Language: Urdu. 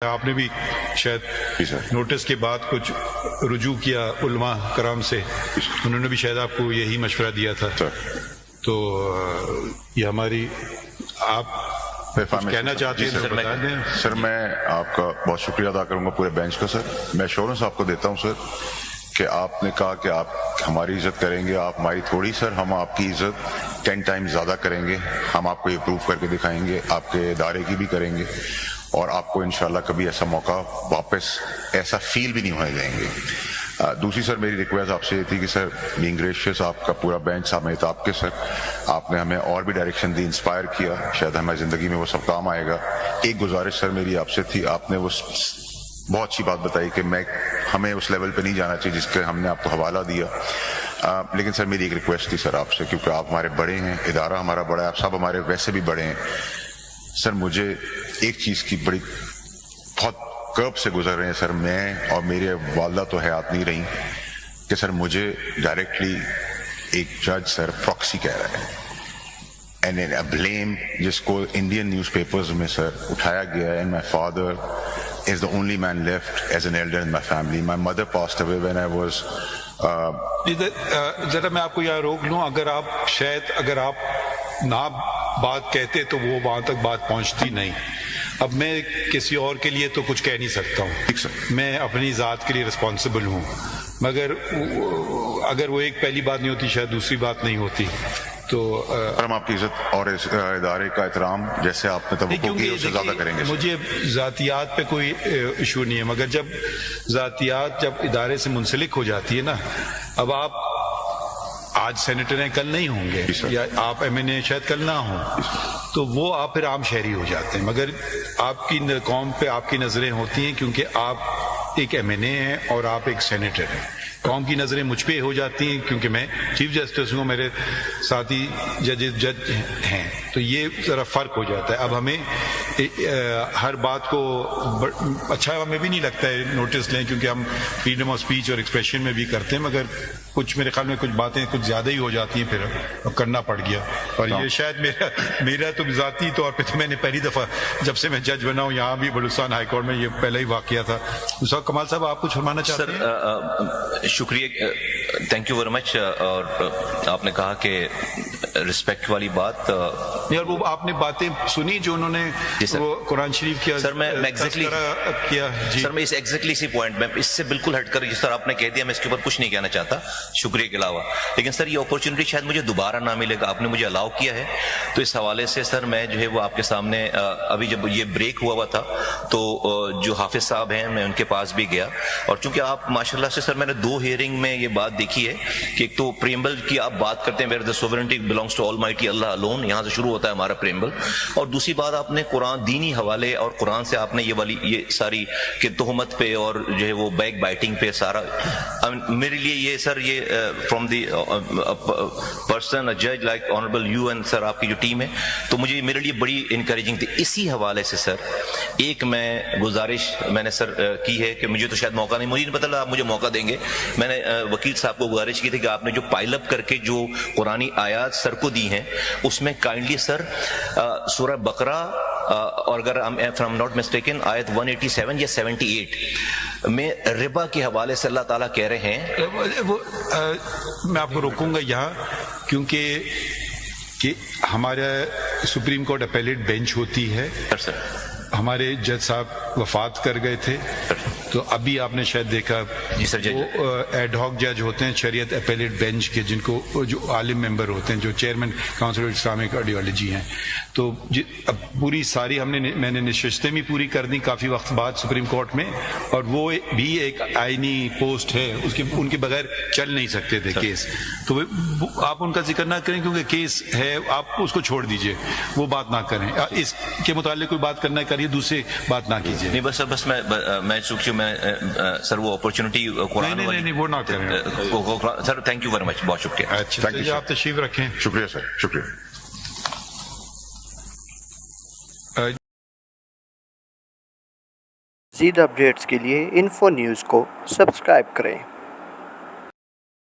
آپ نے بھی شاید نوٹس کے بعد کچھ رجوع کیا علماء کرام سے، انہوں نے بھی شاید آپ کو یہی مشورہ دیا تھا، تو یہ ہماری آپ کہنا چاہتے ہیں تو بتا دیں۔ سر میں آپ کا بہت شکریہ ادا کروں گا پورے بینچ کا۔ سر میں ایشورنس آپ کو دیتا ہوں سر کہ آپ نے کہا کہ آپ ہماری عزت کریں گے، آپ ہماری تھوڑی، سر ہم آپ کی عزت 10 ٹائم زیادہ کریں گے، ہم آپ کو یہ پروف کر کے دکھائیں گے، آپ کے ادارے کی بھی کریں گے، اور آپ کو انشاءاللہ کبھی ایسا موقع واپس ایسا فیل بھی نہیں ہونے دیں گے۔ دوسری سر میری ریکویسٹ آپ سے یہ تھی کہ سر بینگ گریشیس، آپ کا پورا بینچ سمیت آپ کے سر، آپ نے ہمیں اور بھی ڈائریکشن دی، انسپائر کیا، شاید ہماری زندگی میں وہ سب کام آئے گا۔ ایک گزارش سر میری آپ سے تھی، آپ نے وہ بہت اچھی بات بتائی کہ ہمیں اس لیول پہ نہیں جانا چاہیے جس کے ہم نے آپ کو حوالہ دیا، لیکن سر میری ایک ریکویسٹ تھی سر آپ سے، کیونکہ آپ ہمارے بڑے ہیں، ادارہ ہمارا بڑا ہے، آپ سب ہمارے ویسے بھی بڑے ہیں۔ سر مجھے ایک چیز کی بڑی بہت کرب سے گزر رہے ہیں سر، میں اور میرے والدہ تو حیات نہیں رہی، کہ سر مجھے ڈائریکٹلی ایک جج سر پراکسی کہہ رہا ہے، اینڈ بلیم جس کو انڈین نیوز پیپرز میں سر اٹھایا گیا ہے، and my father is the only man left as an elder in my family. My mother passed away when I was ذرا میں آپ کو یہاں روک لوں، اگر آپ نہ بات کہتے تو وہ وہاں تک بات پہنچتی نہیں۔ اب میں کسی اور کے لیے تو کچھ کہہ نہیں سکتا ہوں، میں اپنی ذات کے لیے رسپانسبل ہوں، مگر اگر وہ ایک پہلی بات نہیں ہوتی شاید دوسری بات نہیں ہوتی، تو ہم آپ کی عزت اور اس ادارے کا احترام جیسے آپ نے توقع کی اس سے زیادہ کریں گے۔ مجھے ذاتیات پہ کوئی ایشو نہیں ہے، مگر جب ذاتیات جب ادارے سے منسلک ہو جاتی ہے نا، اب آپ آج سینیٹر ہیں کل نہیں ہوں گے، یا آپ ایم این اے شاید کل نہ ہوں، تو وہ آپ پھر عام شہری ہو جاتے ہیں، مگر آپ کی قوم پہ آپ کی نظریں ہوتی ہیں کیونکہ آپ ایک ایم این اے ہیں اور آپ ایک سینیٹر ہیں۔ قوم کی نظریں مجھ پہ ہو جاتی ہیں کیونکہ میں چیف جسٹس ہوں، میرے ساتھی جج ہیں، تو یہ ذرا فرق ہو جاتا ہے۔ اب ہمیں ہر بات کو اچھا ہمیں بھی نہیں لگتا ہے نوٹس لیں، کیونکہ ہم فریڈم آف اسپیچ اور ایکسپریشن میں بھی کرتے ہیں، مگر کچھ میرے خیال میں کچھ باتیں کچھ زیادہ ہی ہو جاتی ہیں، پھر اب کرنا پڑ گیا۔ اور یہ شاید میرا تو ذاتی طور پہ تو میں نے پہلی دفعہ جب سے میں جج بنا ہوں یہاں بھی بلوچستان ہائی کورٹ میں، یہ پہلا ہی واقعہ تھا۔ کمال صاحب آپ کچھ فرمانا چاہتے ہیں؟ سر شکریہ، تھینک یو ویری مچ۔ اور آپ نے کہا کہ رسپیکٹ والی بات، یار وہ آپ نے باتیں سنی جو انہوں نے وہ قرآن شریف کیا، سر میں ایگزیکٹلی کیا جی سر میں اس ایگزیکٹلی اسی پوائنٹ میں اس سے بالکل ہٹ کر جس طرح آپ نے کہہ دیا میں اس کے اوپر کچھ نہیں کہنا چاہتا شکریہ کے علاوہ، لیکن سر یہ اپورچونٹی شاید مجھے دوبارہ نہ ملے گا، آپ نے مجھے الاؤ کیا ہے، تو اس حوالے سے سر میں جو ہے وہ آپ کے سامنے ابھی جب یہ بریک ہوا تھا تو جو حافظ صاحب ہیں میں ان کے پاس بھی گیا، اور چونکہ آپ ماشاءاللہ سے سر میں نے 2 ہیئرنگ میں یہ بات دیکھی ہے کہ ایک تو پریمبل کی آپ بات کرتے ہیں where the sovereignty belongs to Almighty Allah alone, یہاں سے شروع ہوتا ہے ہمارا پریمبل، اور دوسری بات آپ نے قرآن دینی حوالے اور قرآن سے آپ نے یہ ساری کہ تہمت پہ اور جو ہے وہ بیک بائٹنگ پہ سارا، میرے لیے یہ سر یہ فرام دی پرسن جج لائک آنریبل یو اینڈ سر آپ کی جو ٹیم ہے، تو مجھے میرے لیے بڑی انکریجنگ تھی۔ اسی حوالے سے سر ایک میں گزارش میں نے سر کی ہے کہ مجھے تو شاید موقع نہیں، مجھے نہیں پتا آپ مجھے موقع دیں گے، میں نے وکیل صاحب کو گزارش کی تھی کہ آپ نے جو پائل اپ کر کے جو قرآنی آیات سر کو دی ہیں اس میں کائنڈلی سر سورہ بقرہ اور اگر فرام ناٹ مسٹیکن آیت 187 یا 78 میں ربا کے حوالے سے اللہ تعالیٰ کہہ رہے ہیں، میں آپ کو روکوں گا یہاں کیونکہ کہ ہمارا سپریم کورٹ اپیلیٹ بینچ ہوتی ہے، ہمارے جج صاحب وفات کر گئے تھے، تو ابھی آپ نے شاید دیکھا جی سر وہ ایڈ ہاک جج ہوتے ہیں شریعت اپیلیٹ بینچ کے، جن کو جو عالم ممبر ہوتے ہیں جو chairman council of Islamic ideology ہیں، تو اب پوری ساری میں نے نشستیں بھی پوری کر دی کافی وقت بعد سپریم کورٹ میں، اور وہ بھی ایک آئینی پوسٹ ہے، ان کے بغیر چل نہیں سکتے تھے کیس، تو آپ ان کا ذکر نہ کریں کیونکہ کیس ہے، آپ اس کو چھوڑ دیجئے، وہ بات نہ کریں، اس کے متعلق کوئی بات کرنا کریے، دوسری بات نہ کیجیے۔ نہیں بس میں چونکہ میں سر وہ اپرچونٹی قرآن نہیں وہ نہ کریں سر، تھینک یو ویری مچ، بہت شکریہ۔ اچھا آپ تشریف رکھیں۔ شکریہ سر، شکریہ۔ مزید اپڈیٹس کے لیے انفو نیوز کو سبسکرائب کریں۔